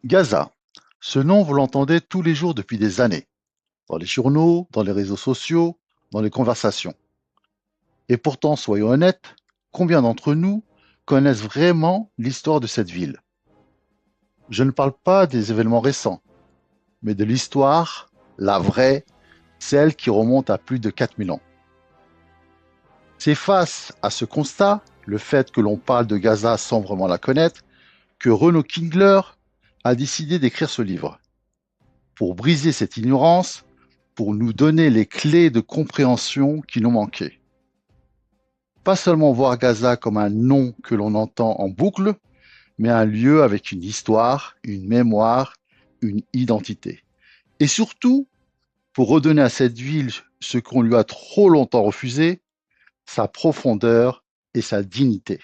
Gaza. Ce nom, vous l'entendez tous les jours depuis des années, dans les journaux, dans les réseaux sociaux, dans les conversations. Et pourtant, soyons honnêtes, combien d'entre nous connaissent vraiment l'histoire de cette ville? Je ne parle pas des événements récents, mais de l'histoire, la vraie, celle qui remonte à plus de 4000 ans. C'est face à ce constat, le fait que l'on parle de Gaza sans vraiment la connaître, que Renaud Kingler a décidé d'écrire ce livre. Pour briser cette ignorance, pour nous donner les clés de compréhension qui nous manquaient. Pas seulement voir Gaza comme un nom que l'on entend en boucle, mais un lieu avec une histoire, une mémoire, une identité. Et surtout, pour redonner à cette ville ce qu'on lui a trop longtemps refusé, sa profondeur et sa dignité.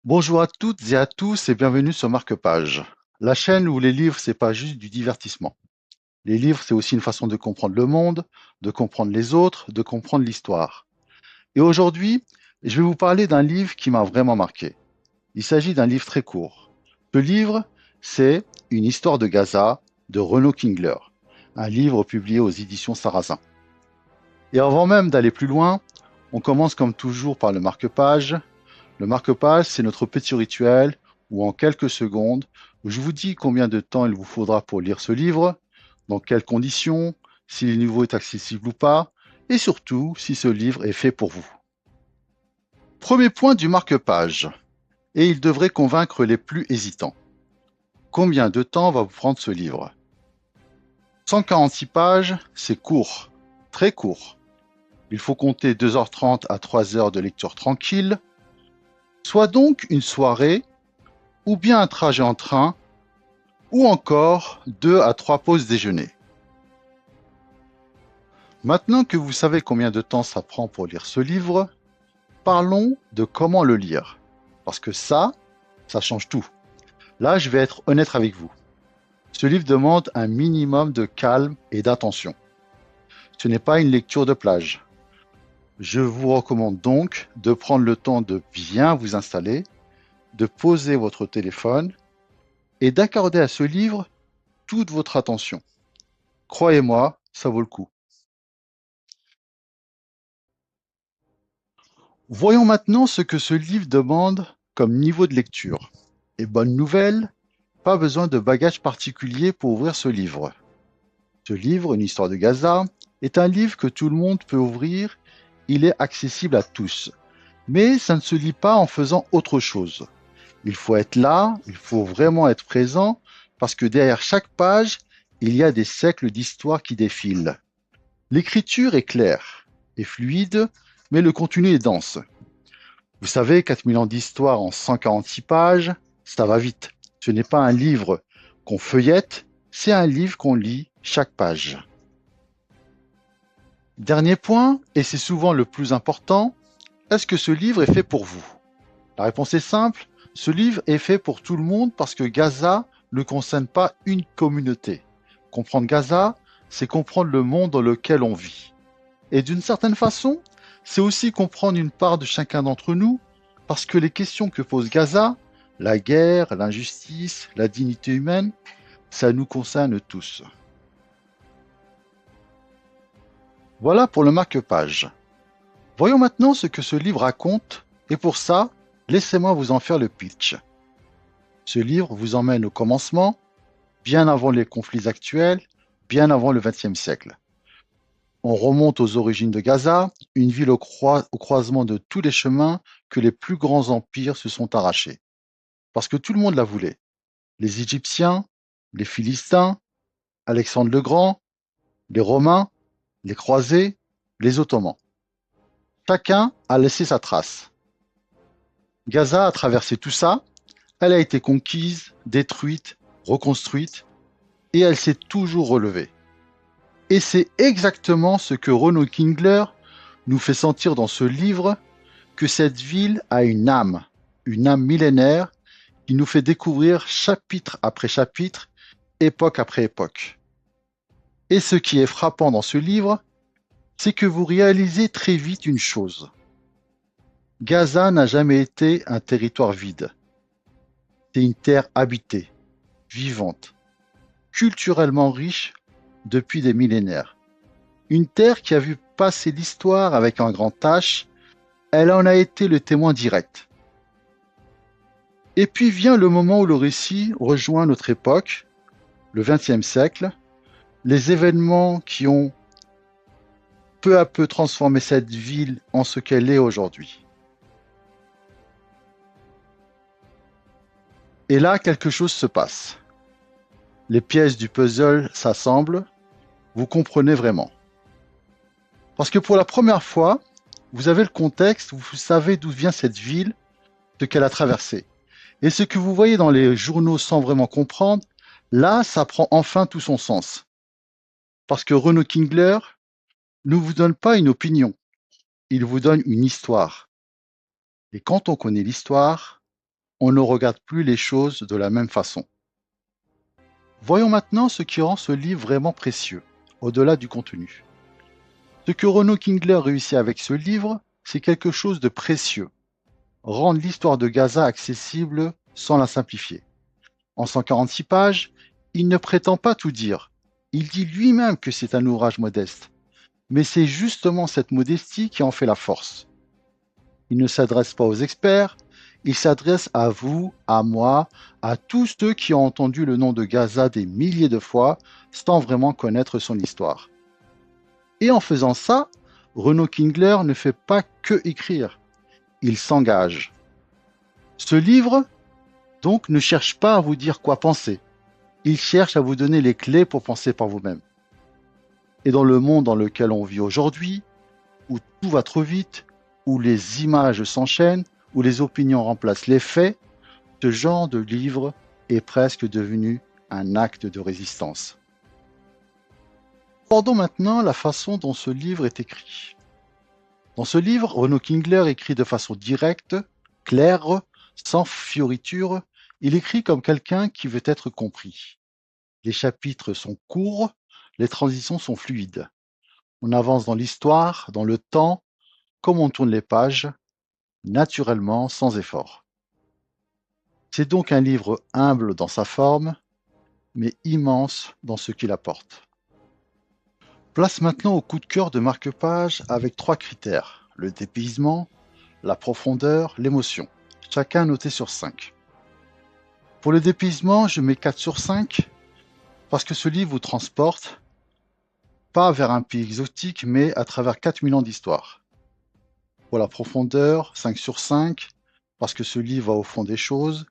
Bonjour à toutes et à tous et bienvenue sur Marque-Page, la chaîne où les livres, c'est pas juste du divertissement. Les livres, c'est aussi une façon de comprendre le monde, de comprendre les autres, de comprendre l'histoire. Et aujourd'hui, je vais vous parler d'un livre qui m'a vraiment marqué. Il s'agit d'un livre très court. Ce livre, c'est Une histoire de Gaza de Renaud Kingler, un livre publié aux éditions Sarrazin. Et avant même d'aller plus loin, on commence comme toujours par le marque-page. Le marque-page, c'est notre petit rituel où en quelques secondes, je vous dis combien de temps il vous faudra pour lire ce livre, dans quelles conditions, si le niveau est accessible ou pas, et surtout si ce livre est fait pour vous. Premier point du marque-page, et il devrait convaincre les plus hésitants. Combien de temps va vous prendre ce livre? 146 pages, c'est court, très court. Il faut compter 2h30 à 3 heures de lecture tranquille, soit donc une soirée, ou bien un trajet en train, ou encore 2 à 3 pauses déjeuner. Maintenant que vous savez combien de temps ça prend pour lire ce livre, parlons de comment le lire. Parce que ça change tout. Là, je vais être honnête avec vous. Ce livre demande un minimum de calme et d'attention. Ce n'est pas une lecture de plage. Je vous recommande donc de prendre le temps de bien vous installer, de poser votre téléphone et d'accorder à ce livre toute votre attention. Croyez-moi, ça vaut le coup. Voyons maintenant ce que ce livre demande comme niveau de lecture. Et bonne nouvelle, pas besoin de bagage particulier pour ouvrir ce livre. Ce livre, Une histoire de Gaza, est un livre que tout le monde peut ouvrir. Il est accessible à tous. Mais ça ne se lit pas en faisant autre chose. Il faut être là, il faut vraiment être présent, parce que derrière chaque page, il y a des siècles d'histoire qui défilent. L'écriture est claire et fluide, mais le contenu est dense. Vous savez, 4000 ans d'histoire en 146 pages, ça va vite. Ce n'est pas un livre qu'on feuillette, c'est un livre qu'on lit chaque page. Dernier point, et c'est souvent le plus important, est-ce que ce livre est fait pour vous? La réponse est simple, ce livre est fait pour tout le monde parce que Gaza ne concerne pas une communauté. Comprendre Gaza, c'est comprendre le monde dans lequel on vit. Et d'une certaine façon, c'est aussi comprendre une part de chacun d'entre nous, parce que les questions que pose Gaza, la guerre, l'injustice, la dignité humaine, ça nous concerne tous. Voilà pour le marque-page. Voyons maintenant ce que ce livre raconte, et pour ça, laissez-moi vous en faire le pitch. Ce livre vous emmène au commencement, bien avant les conflits actuels, bien avant le XXe siècle. On remonte aux origines de Gaza, une ville au croisement de tous les chemins que les plus grands empires se sont arrachés. Parce que tout le monde la voulait. Les Égyptiens, les Philistins, Alexandre le Grand, les Romains, les Croisés, les Ottomans. Chacun a laissé sa trace. Gaza a traversé tout ça, elle a été conquise, détruite, reconstruite, et elle s'est toujours relevée. Et c'est exactement ce que Renaud Kingler nous fait sentir dans ce livre que cette ville a une âme millénaire qui nous fait découvrir chapitre après chapitre, époque après époque. Et ce qui est frappant dans ce livre, c'est que vous réalisez très vite une chose. Gaza n'a jamais été un territoire vide. C'est une terre habitée, vivante, culturellement riche depuis des millénaires. Une terre qui a vu passer l'histoire avec un grand H, elle en a été le témoin direct. Et puis vient le moment où le récit rejoint notre époque, le XXe siècle, les événements qui ont peu à peu transformé cette ville en ce qu'elle est aujourd'hui. Et là, quelque chose se passe. Les pièces du puzzle s'assemblent, vous comprenez vraiment. Parce que pour la première fois, vous avez le contexte, vous savez d'où vient cette ville, ce qu'elle a traversé. Et ce que vous voyez dans les journaux sans vraiment comprendre, là, ça prend enfin tout son sens. Parce que Renaud Kingler ne vous donne pas une opinion, il vous donne une histoire. Et quand on connaît l'histoire, on ne regarde plus les choses de la même façon. Voyons maintenant ce qui rend ce livre vraiment précieux, au-delà du contenu. Ce que Renaud Kingler réussit avec ce livre, c'est quelque chose de précieux. Rendre l'histoire de Gaza accessible sans la simplifier. En 146 pages, il ne prétend pas tout dire. Il dit lui-même que c'est un ouvrage modeste. Mais c'est justement cette modestie qui en fait la force. Il ne s'adresse pas aux experts, il s'adresse à vous, à moi, à tous ceux qui ont entendu le nom de Gaza des milliers de fois sans vraiment connaître son histoire. Et en faisant ça, Renaud Kingler ne fait pas que écrire, il s'engage. Ce livre, donc, ne cherche pas à vous dire quoi penser, il cherche à vous donner les clés pour penser par vous-même. Et dans le monde dans lequel on vit aujourd'hui, où tout va trop vite, où les images s'enchaînent, où les opinions remplacent les faits, ce genre de livre est presque devenu un acte de résistance. Abordons maintenant la façon dont ce livre est écrit. Dans ce livre, Renaud Kingler écrit de façon directe, claire, sans fioriture. Il écrit comme quelqu'un qui veut être compris. Les chapitres sont courts, les transitions sont fluides. On avance dans l'histoire, dans le temps, comme on tourne les pages, naturellement, sans effort. C'est donc un livre humble dans sa forme, mais immense dans ce qu'il apporte. Place maintenant au coup de cœur de marque-page avec 3 critères: le dépaysement, la profondeur, l'émotion, chacun noté sur 5. Pour le dépaysement, je mets 4 sur 5 parce que ce livre vous transporte, pas vers un pays exotique, mais à travers 4000 ans d'histoire. Pour la profondeur, 5 sur 5 parce que ce livre va au fond des choses,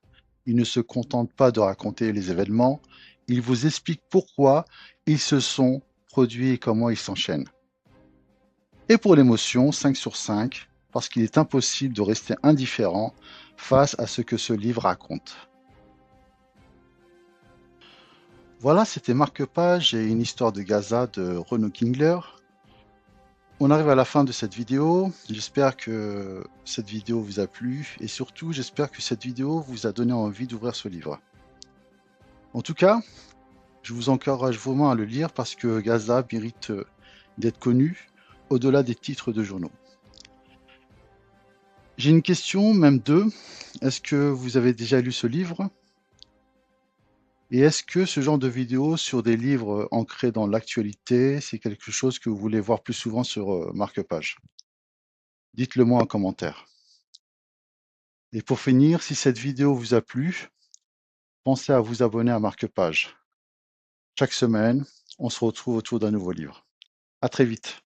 il ne se contente pas de raconter les événements, il vous explique pourquoi ils se sont produits et comment ils s'enchaînent. Et pour l'émotion, 5 sur 5, parce qu'il est impossible de rester indifférent face à ce que ce livre raconte. Voilà, c'était Marque-Page et une histoire de Gaza de Renaud Kingler. On arrive à la fin de cette vidéo. J'espère que cette vidéo vous a plu et surtout, j'espère que cette vidéo vous a donné envie d'ouvrir ce livre. En tout cas, je vous encourage vraiment à le lire parce que Gaza mérite d'être connu au-delà des titres de journaux. J'ai une question, même deux. Est-ce que vous avez déjà lu ce livre? Et est-ce que ce genre de vidéo sur des livres ancrés dans l'actualité, c'est quelque chose que vous voulez voir plus souvent sur Marque-Page? Dites-le moi en commentaire. Et pour finir, si cette vidéo vous a plu, pensez à vous abonner à Marque-Page. Chaque semaine, on se retrouve autour d'un nouveau livre. À très vite.